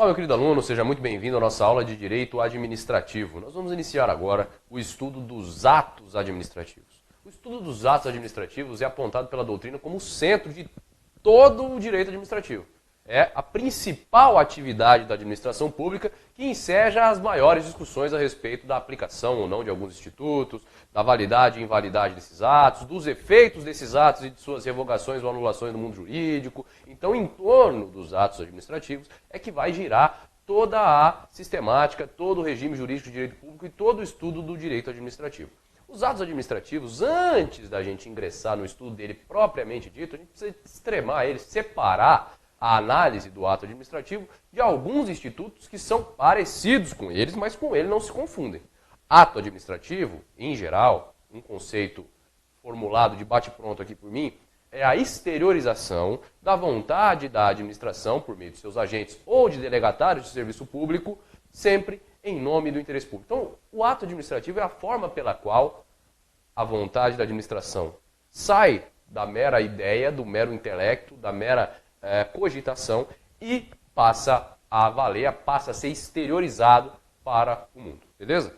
Olá, meu querido aluno, seja muito bem-vindo à nossa aula de Direito Administrativo. Nós vamos iniciar agora o estudo dos atos administrativos. O estudo dos atos administrativos é apontado pela doutrina como o centro de todo o direito administrativo. É a principal atividade da administração pública que enseja as maiores discussões a respeito da aplicação ou não de alguns institutos, da validade e invalidade desses atos, dos efeitos desses atos e de suas revogações ou anulações no mundo jurídico. Então, em torno dos atos administrativos é que vai girar toda a sistemática, todo o regime jurídico de direito público e todo o estudo do direito administrativo. Os atos administrativos, antes da gente ingressar no estudo dele propriamente dito, a gente precisa extremar ele, separar a análise do ato administrativo de alguns institutos que são parecidos com eles, mas com ele não se confundem. Ato administrativo, em geral, um conceito formulado de bate-pronto aqui por mim, é a exteriorização da vontade da administração, por meio de seus agentes ou de delegatários de serviço público, sempre em nome do interesse público. Então, o ato administrativo é a forma pela qual a vontade da administração sai da mera ideia, do mero intelecto, da mera cogitação e passa a valer, passa a ser exteriorizado para o mundo. Beleza?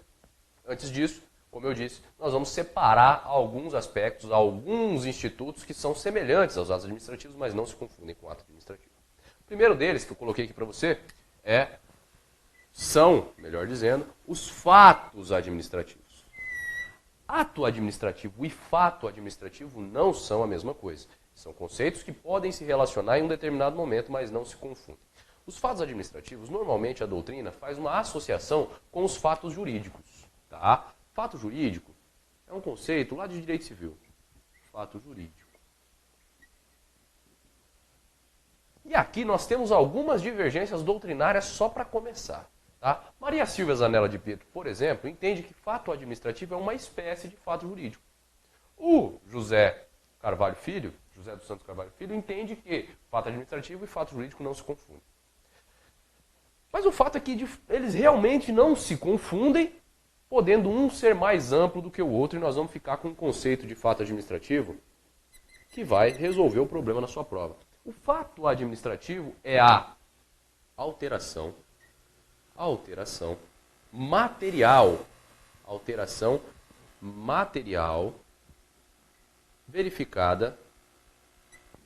Antes disso, como eu disse, nós vamos separar alguns aspectos, alguns institutos que são semelhantes aos atos administrativos, mas não se confundem com o ato administrativo. O primeiro deles, que eu coloquei aqui para você, são, melhor dizendo, os fatos administrativos. Ato administrativo e fato administrativo não são a mesma coisa. São conceitos que podem se relacionar em um determinado momento, mas não se confundem. Os fatos administrativos, normalmente a doutrina faz uma associação com os fatos jurídicos. Tá? Fato jurídico é um conceito lá de direito civil. Fato jurídico. E aqui nós temos algumas divergências doutrinárias só para começar. Tá? Maria Silvia Zanella de Pietro, por exemplo, entende que fato administrativo é uma espécie de fato jurídico. O José dos Santos Carvalho Filho, entende que fato administrativo e fato jurídico não se confundem. Mas o fato é que eles realmente não se confundem, podendo um ser mais amplo do que o outro, e nós vamos ficar com um conceito de fato administrativo que vai resolver o problema na sua prova. O fato administrativo é a alteração material verificada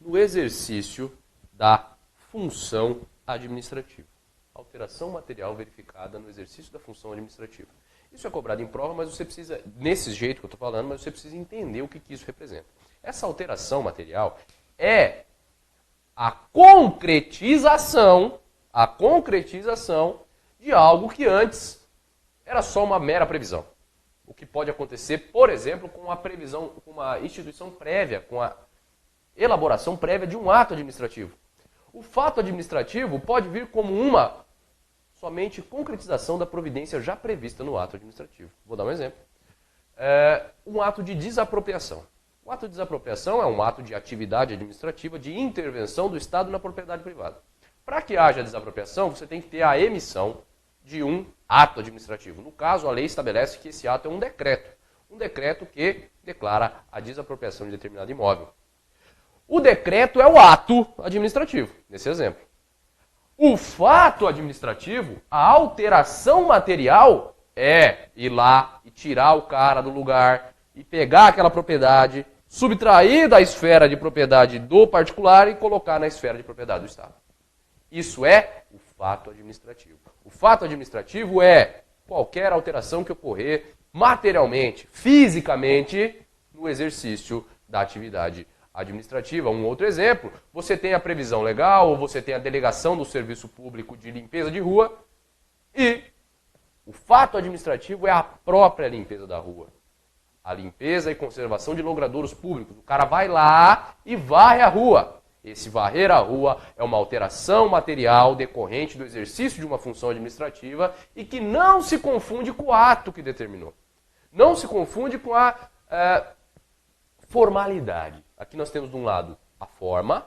no exercício da função administrativa. Alteração material verificada no exercício da função administrativa. Isso é cobrado em prova, mas você precisa, nesse jeito que eu estou falando, mas você precisa entender o que isso representa. Essa alteração material é a concretização de algo que antes era só uma mera previsão. O que pode acontecer, por exemplo, com uma instituição prévia, com a elaboração prévia de um ato administrativo. O fato administrativo pode vir como uma somente concretização da providência já prevista no ato administrativo. Vou dar um exemplo. Um ato de desapropriação. O ato de desapropriação é um ato de atividade administrativa de intervenção do Estado na propriedade privada. Para que haja desapropriação, você tem que ter a emissão de um ato administrativo. No caso, a lei estabelece que esse ato é um decreto. Um decreto que declara a desapropriação de determinado imóvel. O decreto é o ato administrativo, nesse exemplo. O fato administrativo, a alteração material, é ir lá e tirar o cara do lugar e pegar aquela propriedade, subtrair da esfera de propriedade do particular e colocar na esfera de propriedade do Estado. Isso é o fato administrativo. O fato administrativo é qualquer alteração que ocorrer materialmente, fisicamente, no exercício da atividade administrativa. Um outro exemplo, você tem a previsão legal, ou você tem a delegação do serviço público de limpeza de rua, e o fato administrativo é a própria limpeza da rua. A limpeza e conservação de logradouros públicos. O cara vai lá e varre a rua. Esse varrer a rua é uma alteração material decorrente do exercício de uma função administrativa e que não se confunde com o ato que determinou. Não se confunde com a formalidade. Aqui nós temos de um lado a forma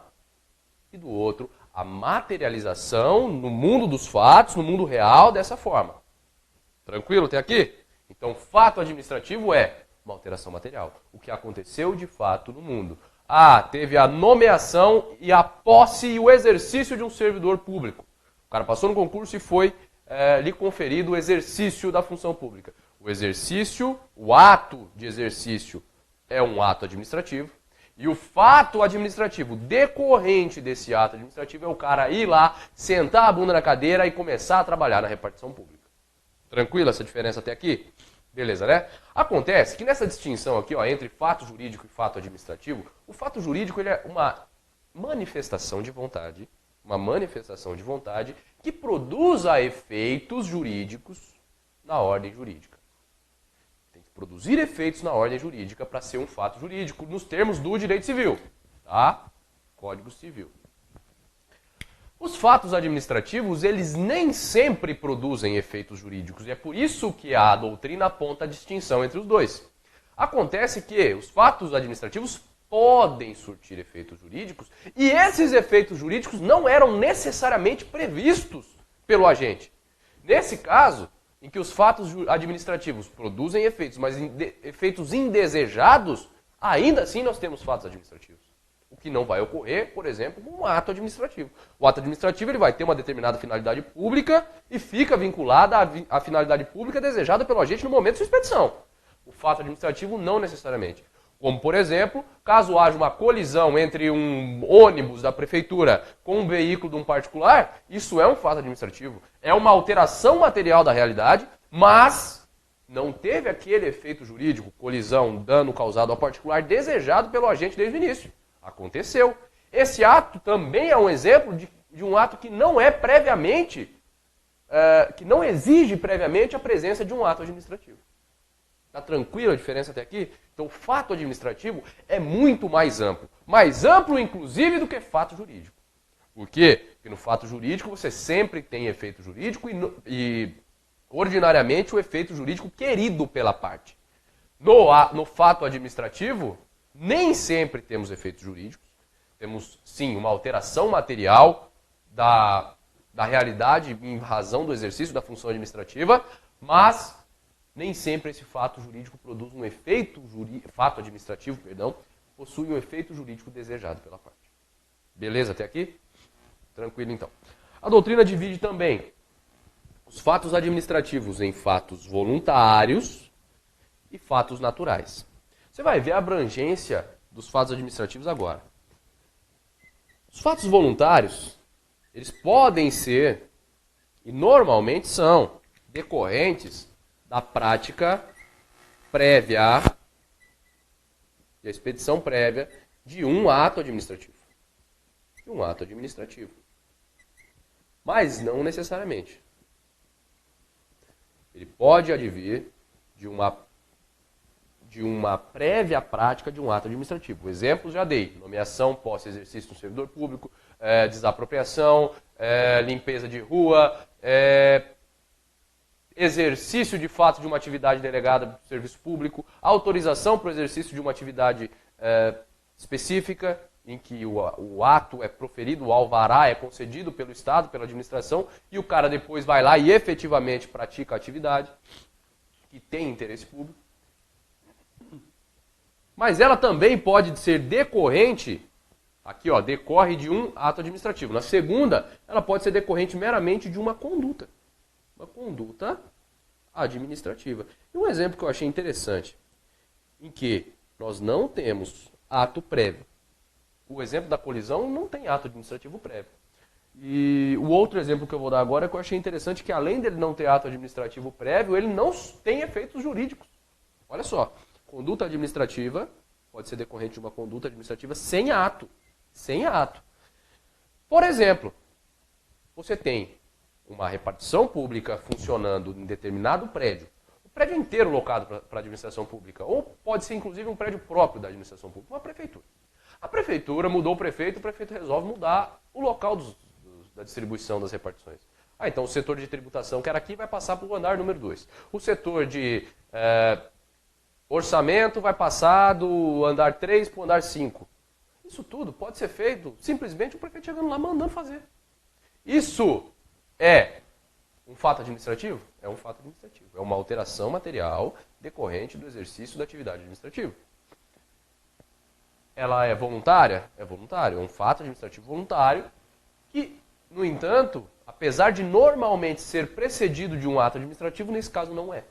e do outro a materialização no mundo dos fatos, no mundo real, dessa forma. Tranquilo até aqui? Então, fato administrativo é uma alteração material. O que aconteceu de fato no mundo. Teve a nomeação e a posse e o exercício de um servidor público. cara passou no concurso e foi lhe conferido o exercício da função pública. O exercício, o ato de exercício é um ato administrativo. E o fato administrativo decorrente desse ato administrativo é o cara ir lá, sentar a bunda na cadeira e começar a trabalhar na repartição pública. Tranquilo essa diferença até aqui? Beleza, né? Acontece que nessa distinção aqui, ó, entre fato jurídico e fato administrativo, o fato jurídico ele é uma manifestação de vontade, que produza efeitos jurídicos na ordem jurídica. Tem que produzir efeitos na ordem jurídica para ser um fato jurídico, nos termos do direito civil, tá? Código Civil. Os fatos administrativos, eles nem sempre produzem efeitos jurídicos, e é por isso que a doutrina aponta a distinção entre os dois. Acontece que os fatos administrativos podem surtir efeitos jurídicos, e esses efeitos jurídicos não eram necessariamente previstos pelo agente. Nesse caso, em que os fatos administrativos produzem efeitos, mas efeitos indesejados, ainda assim nós temos fatos administrativos. O que não vai ocorrer, por exemplo, com um ato administrativo. O ato administrativo ele vai ter uma determinada finalidade pública e fica vinculada à finalidade pública desejada pelo agente no momento de sua expedição. O fato administrativo não necessariamente. Como, por exemplo, caso haja uma colisão entre um ônibus da prefeitura com um veículo de um particular, isso é um fato administrativo. É uma alteração material da realidade, mas não teve aquele efeito jurídico, colisão, dano causado ao particular, desejado pelo agente desde o início. Aconteceu. Esse ato também é um exemplo de um ato que não é previamente, que não exige previamente a presença de um ato administrativo. Está tranquila a diferença até aqui? Então, o fato administrativo é muito mais amplo inclusive do que fato jurídico. Por quê? Porque no fato jurídico você sempre tem efeito jurídico e ordinariamente, o efeito jurídico querido pela parte. No fato administrativo, nem sempre temos efeitos jurídicos. Temos, sim, uma alteração material da realidade em razão do exercício da função administrativa, mas nem sempre esse fato jurídico produz um efeito fato administrativo, possui um efeito jurídico desejado pela parte. Beleza até aqui? Tranquilo então. A doutrina divide também os fatos administrativos em fatos voluntários e fatos naturais. Você vai ver a abrangência dos fatos administrativos agora. Os fatos voluntários, eles podem ser, e normalmente são, decorrentes da prática prévia, da expedição prévia de um ato administrativo. Mas não necessariamente. Ele pode advir de uma prévia prática de um ato administrativo. Exemplos já dei: nomeação, posse e exercício do servidor público, desapropriação, limpeza de rua, exercício de fato de uma atividade delegada do serviço público, autorização para o exercício de uma atividade específica, em que o ato é proferido, o alvará é concedido pelo Estado, pela administração, e o cara depois vai lá e efetivamente pratica a atividade que tem interesse público. Mas ela também pode ser decorrente, aqui ó, decorre de um ato administrativo. Na segunda, ela pode ser decorrente meramente de uma conduta. Uma conduta administrativa. E um exemplo que eu achei interessante, em que nós não temos ato prévio. O exemplo da colisão não tem ato administrativo prévio. E o outro exemplo que eu vou dar agora é que eu achei interessante, que além dele não ter ato administrativo prévio, ele não tem efeitos jurídicos. Olha só, conduta administrativa pode ser decorrente de uma conduta administrativa sem ato. Sem ato. Por exemplo, você tem uma repartição pública funcionando em determinado prédio, o prédio inteiro locado para a administração pública, ou pode ser inclusive um prédio próprio da administração pública, uma prefeitura. A prefeitura mudou o prefeito resolve mudar o local da distribuição das repartições. Então o setor de tributação que era aqui vai passar para o andar número 2. O setor de orçamento vai passar do andar 3 para o andar 5. Isso tudo pode ser feito simplesmente o prefeito chegando lá mandando fazer. Isso é um fato administrativo? É um fato administrativo. É uma alteração material decorrente do exercício da atividade administrativa. Ela é voluntária? É voluntário. É um fato administrativo voluntário que, no entanto, Apesar de normalmente ser precedido de um ato administrativo, nesse caso não é.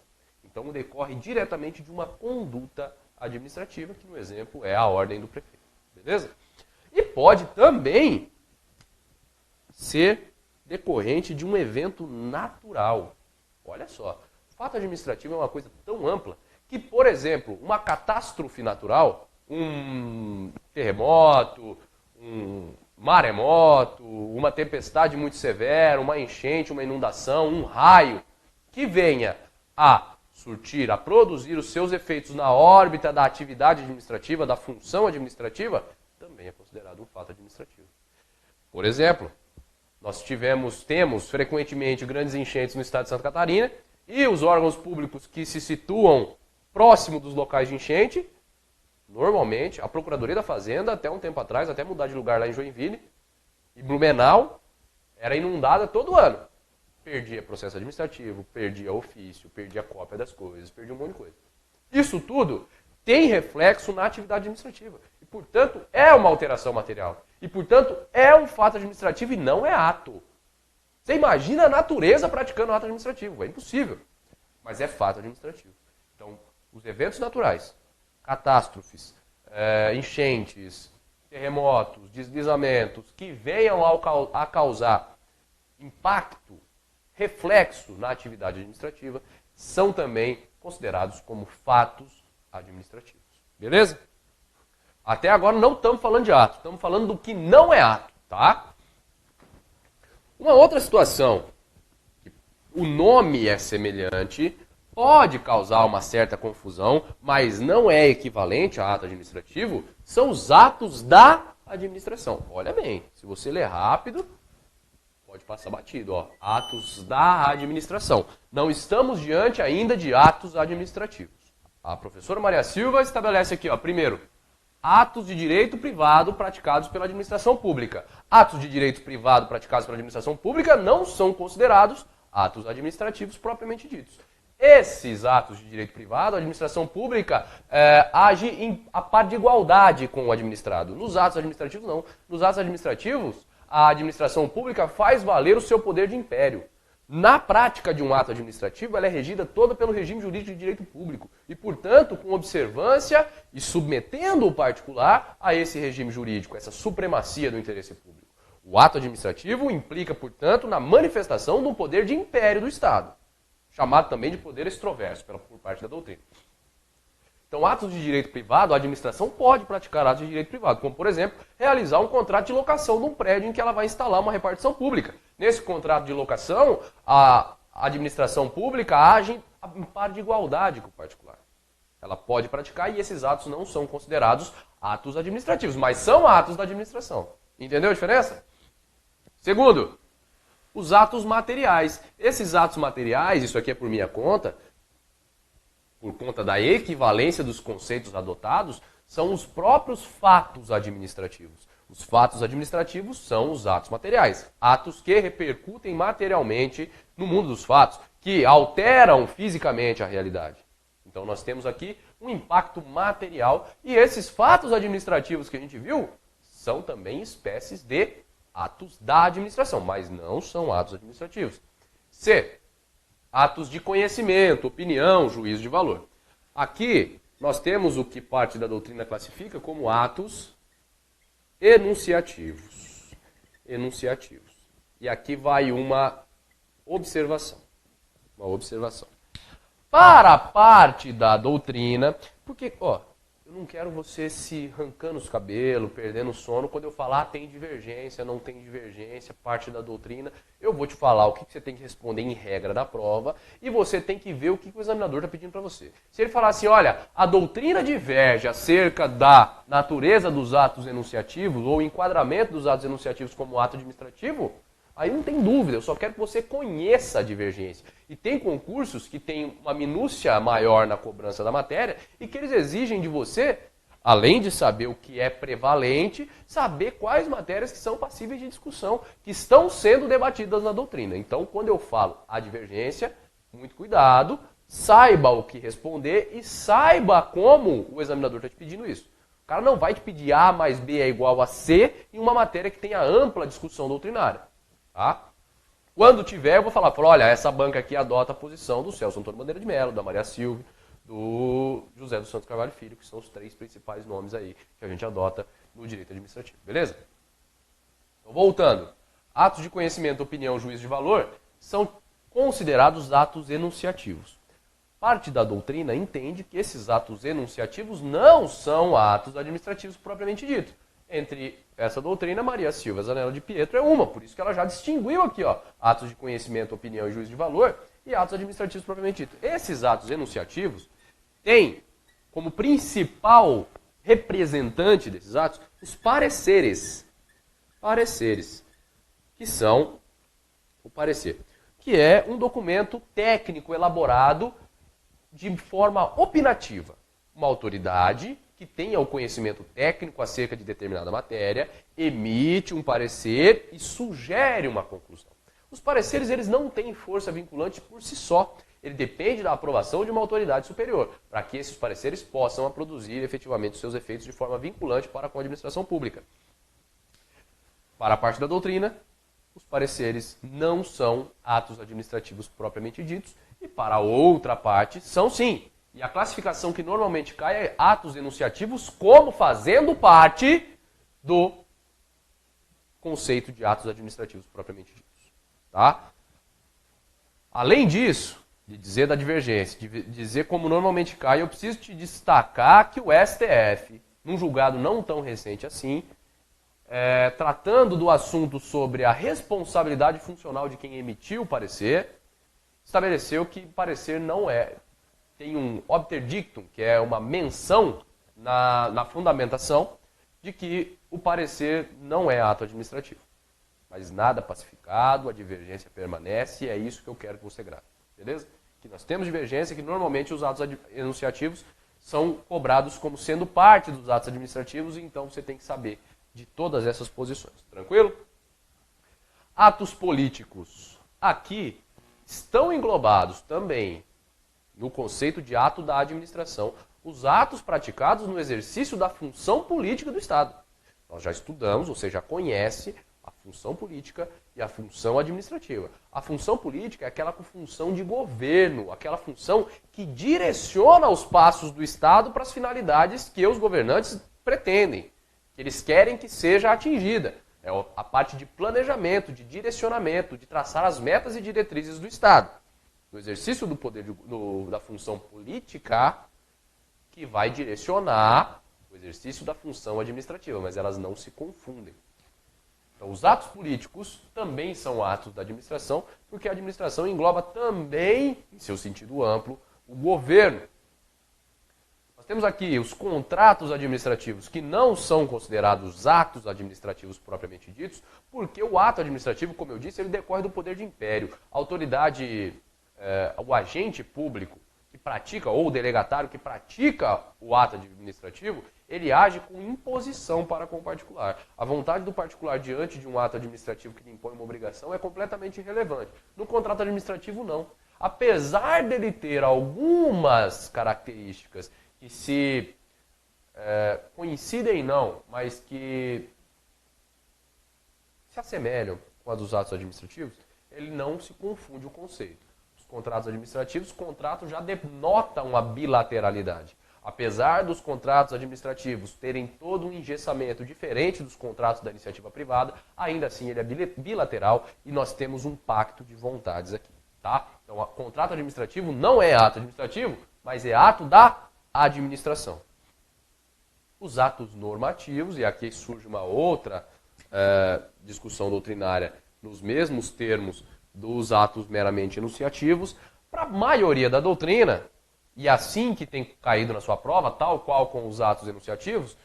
Então decorre diretamente de uma conduta administrativa, que no exemplo é a ordem do prefeito. Beleza? E pode também ser decorrente de um evento natural. Olha só, fato administrativo é uma coisa tão ampla que, por exemplo, uma catástrofe natural, um terremoto, um maremoto, uma tempestade muito severa, uma enchente, uma inundação, um raio, que venha a surtir, a produzir os seus efeitos na órbita da atividade administrativa, da função administrativa, também é considerado um fato administrativo. Por exemplo, nós temos frequentemente grandes enchentes no estado de Santa Catarina e os órgãos públicos que se situam próximo dos locais de enchente, normalmente, a Procuradoria da Fazenda, até um tempo atrás, até mudar de lugar lá em Joinville, e Blumenau, era inundada todo ano. Perdia processo administrativo, perdia ofício, perdia cópia das coisas, perdia um monte de coisa. Isso tudo tem reflexo na atividade administrativa. E, portanto, é uma alteração material. E, portanto, é um fato administrativo e não é ato. Você imagina a natureza praticando ato administrativo. É impossível. Mas é fato administrativo. Então, os eventos naturais, catástrofes, enchentes, terremotos, deslizamentos, que venham a causar impacto, reflexo na atividade administrativa, são também considerados como fatos administrativos. Beleza? Até agora não estamos falando de ato, estamos falando do que não é ato, tá? Uma outra situação, o nome é semelhante, pode causar uma certa confusão, mas não é equivalente a ato administrativo, são os atos da administração. Olha bem, se você ler rápido, pode passar batido, ó. Atos da administração. Não estamos diante ainda de atos administrativos. A professora Maria Silva estabelece aqui, ó, primeiro, atos de direito privado praticados pela administração pública. Atos de direito privado praticados pela administração pública não são considerados atos administrativos propriamente ditos. Esses atos de direito privado, a administração pública age a par de igualdade com o administrado. Nos atos administrativos, não. Nos atos administrativos, a administração pública faz valer o seu poder de império. Na prática de um ato administrativo, ela é regida toda pelo regime jurídico de direito público e, portanto, com observância e submetendo o particular a esse regime jurídico, essa supremacia do interesse público. O ato administrativo implica, portanto, na manifestação do poder de império do Estado, chamado também de poder extroverso por parte da doutrina. Então, atos de direito privado, a administração pode praticar atos de direito privado, como, por exemplo, realizar um contrato de locação de um prédio em que ela vai instalar uma repartição pública. Nesse contrato de locação, a administração pública age em par de igualdade com o particular. Ela pode praticar e esses atos não são considerados atos administrativos, mas são atos da administração. Entendeu a diferença? Segundo, os atos materiais. Esses atos materiais, isso aqui é por minha conta, por conta da equivalência dos conceitos adotados, são os próprios fatos administrativos. Os fatos administrativos são os atos materiais. Atos que repercutem materialmente no mundo dos fatos, que alteram fisicamente a realidade. Então nós temos aqui um impacto material e esses fatos administrativos que a gente viu são também espécies de atos da administração, mas não são atos administrativos. C. Atos de conhecimento, opinião, juízo de valor. Aqui nós temos o que parte da doutrina classifica como atos enunciativos. Enunciativos. E aqui vai uma observação. Uma observação. Para a parte da doutrina, porque, ó, eu não quero você se arrancando os cabelos, perdendo o sono, quando eu falar tem divergência, não tem divergência, parte da doutrina, eu vou te falar o que você tem que responder em regra da prova e você tem que ver o que o examinador está pedindo para você. Se ele falar assim, olha, a doutrina diverge acerca da natureza dos atos enunciativos ou enquadramento dos atos enunciativos como ato administrativo, aí não tem dúvida, eu só quero que você conheça a divergência. E tem concursos que têm uma minúcia maior na cobrança da matéria e que eles exigem de você, além de saber o que é prevalente, saber quais matérias que são passíveis de discussão, que estão sendo debatidas na doutrina. Então, quando eu falo a divergência, muito cuidado, saiba o que responder e saiba como o examinador está te pedindo isso. O cara não vai te pedir A mais B é igual a C em uma matéria que tenha ampla discussão doutrinária. Tá? Quando tiver, eu vou falar, olha, essa banca aqui adota a posição do Celso Antônio Bandeira de Mello, da Maria Silvia, do José dos Santos Carvalho Filho, que são os 3 principais nomes aí que a gente adota no direito administrativo, beleza? Então, voltando, atos de conhecimento, opinião, juízo de valor são considerados atos enunciativos. Parte da doutrina entende que esses atos enunciativos não são atos administrativos propriamente dito. Entre essa doutrina, Maria Silvia Zanella de Pietro é uma, por isso que ela já distinguiu aqui, ó, atos de conhecimento, opinião e juízo de valor e atos administrativos propriamente dito. Esses atos enunciativos têm como principal representante desses atos os pareceres. Pareceres, que são o parecer, que é um documento técnico elaborado de forma opinativa. Uma autoridade que tenha o conhecimento técnico acerca de determinada matéria, emite um parecer e sugere uma conclusão. Os pareceres eles não têm força vinculante por si só. Ele depende da aprovação de uma autoridade superior, para que esses pareceres possam produzir efetivamente os seus efeitos de forma vinculante para com a administração pública. Para a parte da doutrina, os pareceres não são atos administrativos propriamente ditos, e para a outra parte, são sim. E a classificação que normalmente cai é atos enunciativos como fazendo parte do conceito de atos administrativos propriamente ditos. Tá? Além disso, de dizer da divergência, de dizer como normalmente cai, eu preciso te destacar que o STF, num julgado não tão recente assim, tratando do assunto sobre a responsabilidade funcional de quem emitiu o parecer, estabeleceu que parecer não tem um obter dictum, que é uma menção na fundamentação de que o parecer não é ato administrativo. Mas nada pacificado, a divergência permanece e é isso que eu quero que você grave. Beleza? Que nós temos divergência, que normalmente os atos enunciativos são cobrados como sendo parte dos atos administrativos, e então você tem que saber de todas essas posições. Tranquilo? Atos políticos. Aqui estão englobados também no conceito de ato da administração os atos praticados no exercício da função política do Estado. Nós já estudamos, você já conhece a função política e a função administrativa. A função política é aquela com função de governo, aquela função que direciona os passos do Estado para as finalidades que os governantes pretendem, que eles querem que seja atingida. É a parte de planejamento, de direcionamento, de traçar as metas e diretrizes do Estado. No exercício do poder da função política, que vai direcionar o exercício da função administrativa, mas elas não se confundem. Então, os atos políticos também são atos da administração, porque a administração engloba também, em seu sentido amplo, o governo. Nós temos aqui os contratos administrativos, que não são considerados atos administrativos propriamente ditos, porque o ato administrativo, como eu disse, ele decorre do poder de império. A autoridade, o agente público que pratica, ou o delegatário que pratica o ato administrativo, ele age com imposição para com o particular. A vontade do particular diante de um ato administrativo que lhe impõe uma obrigação é completamente irrelevante. No contrato administrativo, não. Apesar dele ter algumas características que se coincidem não, mas que se assemelham com as dos atos administrativos, ele não se confunde o conceito. Os contratos administrativos, contrato já denota uma bilateralidade. Apesar dos contratos administrativos terem todo um engessamento diferente dos contratos da iniciativa privada, ainda assim ele é bilateral e nós temos um pacto de vontades aqui. Tá? Então, o contrato administrativo não é ato administrativo, mas é ato da administração. Os atos normativos, e aqui surge uma outra discussão doutrinária nos mesmos termos dos atos meramente enunciativos, para a maioria da doutrina, e assim que tem caído na sua prova, tal qual com os atos enunciativos,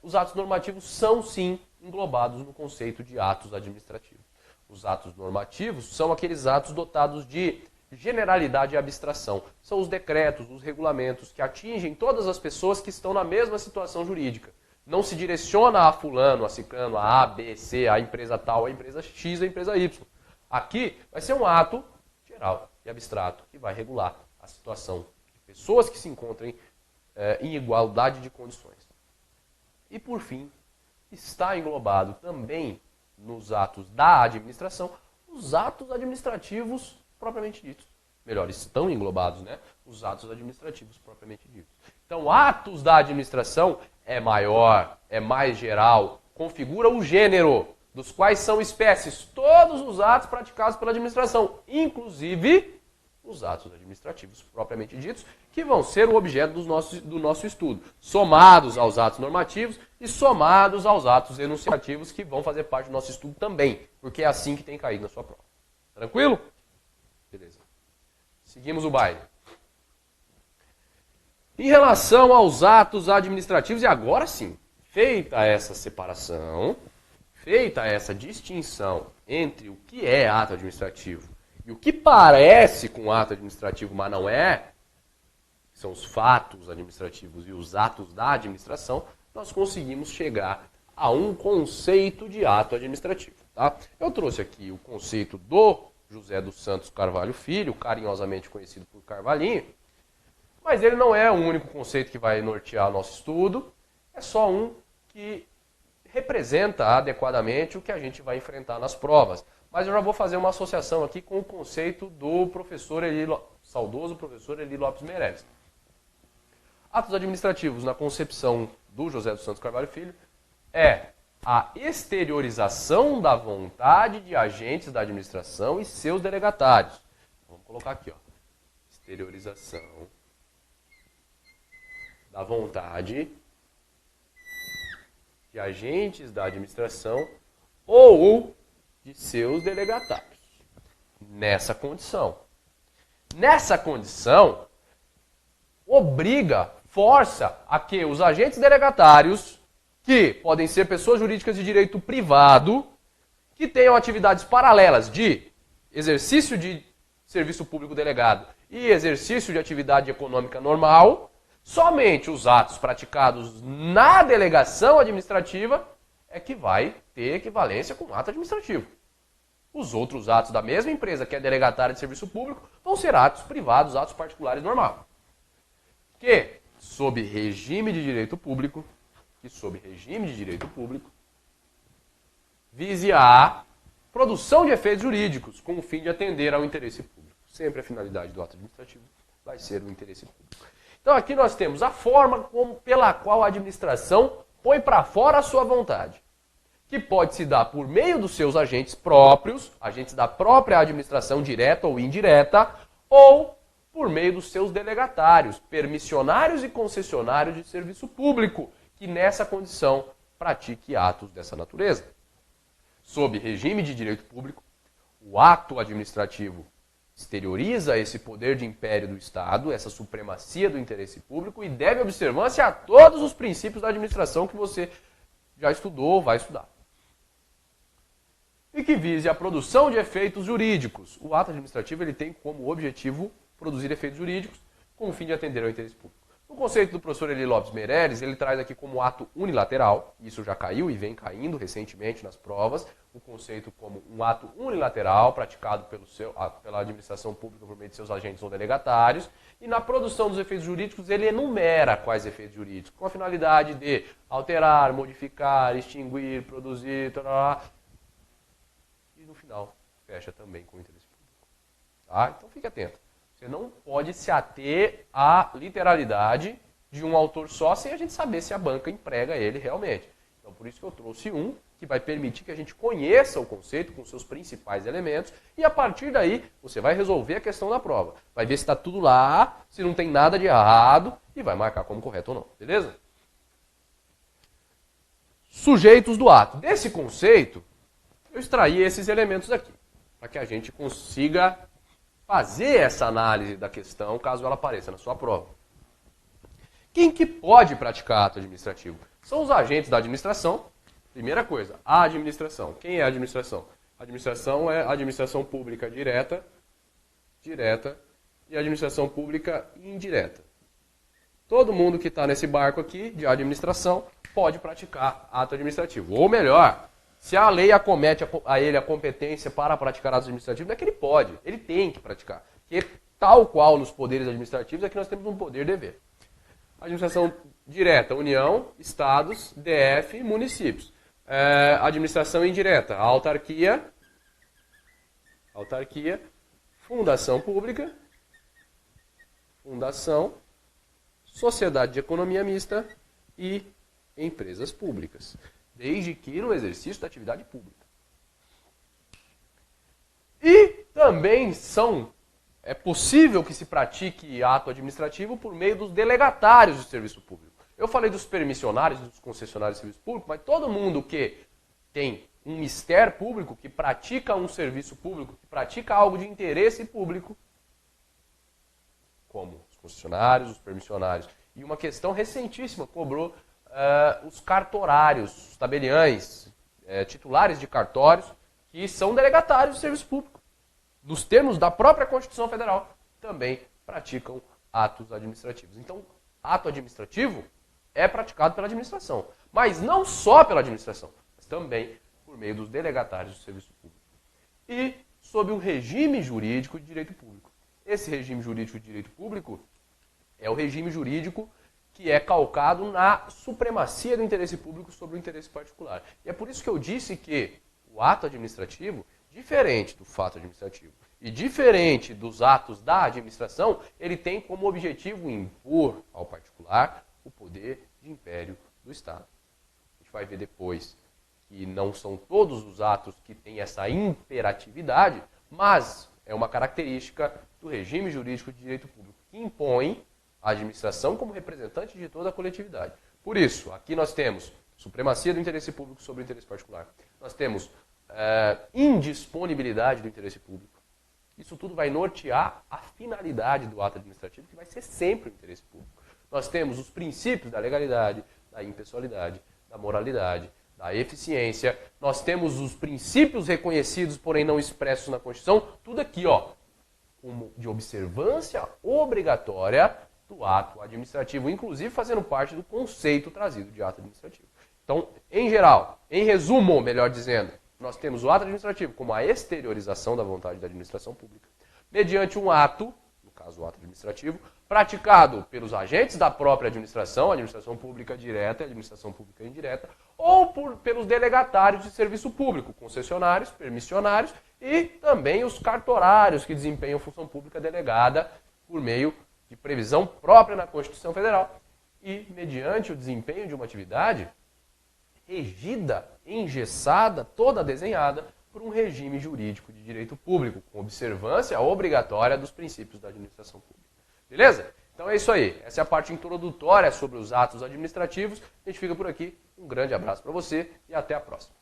os atos normativos são sim englobados no conceito de atos administrativos. Os atos normativos são aqueles atos dotados de generalidade e abstração. São os decretos, os regulamentos que atingem todas as pessoas que estão na mesma situação jurídica. Não se direciona a fulano, a ciclano, a B, C, a empresa tal, a empresa X, a empresa Y. Aqui vai ser um ato geral e abstrato que vai regular a situação de pessoas que se encontrem em igualdade de condições. E, por fim, está englobado também nos atos da administração os atos administrativos propriamente ditos. Melhor, estão englobados, né? Os atos administrativos propriamente ditos. Então, atos da administração é maior, é mais geral, configura o gênero, dos quais são espécies todos os atos praticados pela administração, inclusive os atos administrativos propriamente ditos, que vão ser o objeto do nosso estudo, somados aos atos normativos e somados aos atos enunciativos, que vão fazer parte do nosso estudo também, porque é assim que tem caído na sua prova. Tranquilo? Beleza. Seguimos o baile. Em relação aos atos administrativos, e agora sim, feita essa separação, feita essa distinção entre o que é ato administrativo e o que parece com ato administrativo, mas não é, que são os fatos administrativos e os atos da administração, nós conseguimos chegar a um conceito de ato administrativo. Tá? Eu trouxe aqui o conceito do José dos Santos Carvalho Filho, carinhosamente conhecido por Carvalhinho, mas ele não é o único conceito que vai nortear nosso estudo, é só um que representa adequadamente o que a gente vai enfrentar nas provas. Mas eu já vou fazer uma associação aqui com o conceito do professor saudoso professor Eli Lopes Meireles. Atos administrativos, na concepção do José dos Santos Carvalho Filho, é a exteriorização da vontade de agentes da administração e seus delegatários. Vamos colocar aqui, ó. Exteriorização da vontade de agentes da administração ou de seus delegatários. Nessa condição, obriga, força a que os agentes delegatários, que podem ser pessoas jurídicas de direito privado, que tenham atividades paralelas de exercício de serviço público delegado e exercício de atividade econômica normal, somente os atos praticados na delegação administrativa é que vai ter equivalência com ato administrativo. Os outros atos da mesma empresa, que é delegatária de serviço público, vão ser atos privados, atos particulares normal. Que, sob regime de direito público, vise a produção de efeitos jurídicos com o fim de atender ao interesse público. Sempre a finalidade do ato administrativo vai ser o interesse público. Então aqui nós temos a forma pela qual a administração põe para fora a sua vontade, que pode se dar por meio dos seus agentes próprios, agentes da própria administração direta ou indireta, ou por meio dos seus delegatários, permissionários e concessionários de serviço público, que nessa condição pratique atos dessa natureza. Sob regime de direito público, o ato administrativo exterioriza esse poder de império do Estado, essa supremacia do interesse público e deve observância a todos os princípios da administração que você já estudou ou vai estudar. E que vise a produção de efeitos jurídicos. O ato administrativo ele tem como objetivo produzir efeitos jurídicos com o fim de atender ao interesse público. No conceito do professor Eli Lopes Meireles, ele traz aqui como ato unilateral, isso já caiu e vem caindo recentemente nas provas, o conceito como um ato unilateral praticado pela administração pública por meio de seus agentes ou delegatários, e na produção dos efeitos jurídicos ele enumera quais efeitos jurídicos, com a finalidade de alterar, modificar, extinguir, produzir, e no final fecha também com o interesse público. Tá? Então fique atento. Você não pode se ater à literalidade de um autor só sem a gente saber se a banca emprega ele realmente. Então, por isso que eu trouxe um que vai permitir que a gente conheça o conceito com seus principais elementos e, a partir daí, você vai resolver a questão da prova. Vai ver se está tudo lá, se não tem nada de errado e vai marcar como correto ou não. Beleza? Sujeitos do ato. Desse conceito, eu extraí esses elementos aqui, para que a gente consiga fazer essa análise da questão, caso ela apareça na sua prova. Quem que pode praticar ato administrativo? São os agentes da administração. Primeira coisa, a administração. Quem é a administração? A administração é a administração pública direta e a administração pública indireta. Todo mundo que está nesse barco aqui de administração pode praticar ato administrativo. Ou melhor, se a lei acomete a ele a competência para praticar atos administrativos, não é que ele pode, ele tem que praticar. Porque tal qual nos poderes administrativos é que nós temos um poder-dever. Administração direta, União, Estados, DF, municípios. Administração indireta, autarquia autarquia, fundação pública, fundação, sociedade de economia mista e empresas públicas, desde que no exercício da atividade pública. E também é possível que se pratique ato administrativo por meio dos delegatários do serviço público. Eu falei dos permissionários, dos concessionários de serviço público, mas todo mundo que tem um mistério público, que pratica um serviço público, que pratica algo de interesse público, como os concessionários, os permissionários. E uma questão recentíssima cobrou os cartorários, os tabeliães, titulares de cartórios, que são delegatários do serviço público. Nos termos da própria Constituição Federal, também praticam atos administrativos. Então, ato administrativo é praticado pela administração, mas não só pela administração, mas também por meio dos delegatários do serviço público. E sob um regime jurídico de direito público. Esse regime jurídico de direito público é o regime jurídico que é calcado na supremacia do interesse público sobre o interesse particular. E é por isso que eu disse que o ato administrativo, diferente do fato administrativo e diferente dos atos da administração, ele tem como objetivo impor ao particular o poder de império do Estado. A gente vai ver depois que não são todos os atos que têm essa imperatividade, mas é uma característica do regime jurídico de direito público que impõe a administração como representante de toda a coletividade. Por isso, aqui nós temos supremacia do interesse público sobre o interesse particular. Nós temos indisponibilidade do interesse público. Isso tudo vai nortear a finalidade do ato administrativo, que vai ser sempre o interesse público. Nós temos os princípios da legalidade, da impessoalidade, da moralidade, da eficiência. Nós temos os princípios reconhecidos, porém não expressos na Constituição. Tudo aqui, como de observância obrigatória do ato administrativo, inclusive fazendo parte do conceito trazido de ato administrativo. Então, em geral, em resumo, melhor dizendo, nós temos o ato administrativo como a exteriorização da vontade da administração pública, mediante um ato, no caso o ato administrativo, praticado pelos agentes da própria administração, administração pública direta e administração pública indireta, ou pelos delegatários de serviço público, concessionários, permissionários e também os cartorários que desempenham função pública delegada por meio de previsão própria na Constituição Federal e mediante o desempenho de uma atividade regida, engessada, toda desenhada por um regime jurídico de direito público, com observância obrigatória dos princípios da administração pública. Beleza? Então é isso aí. Essa é a parte introdutória sobre os atos administrativos. A gente fica por aqui. Um grande abraço para você e até a próxima.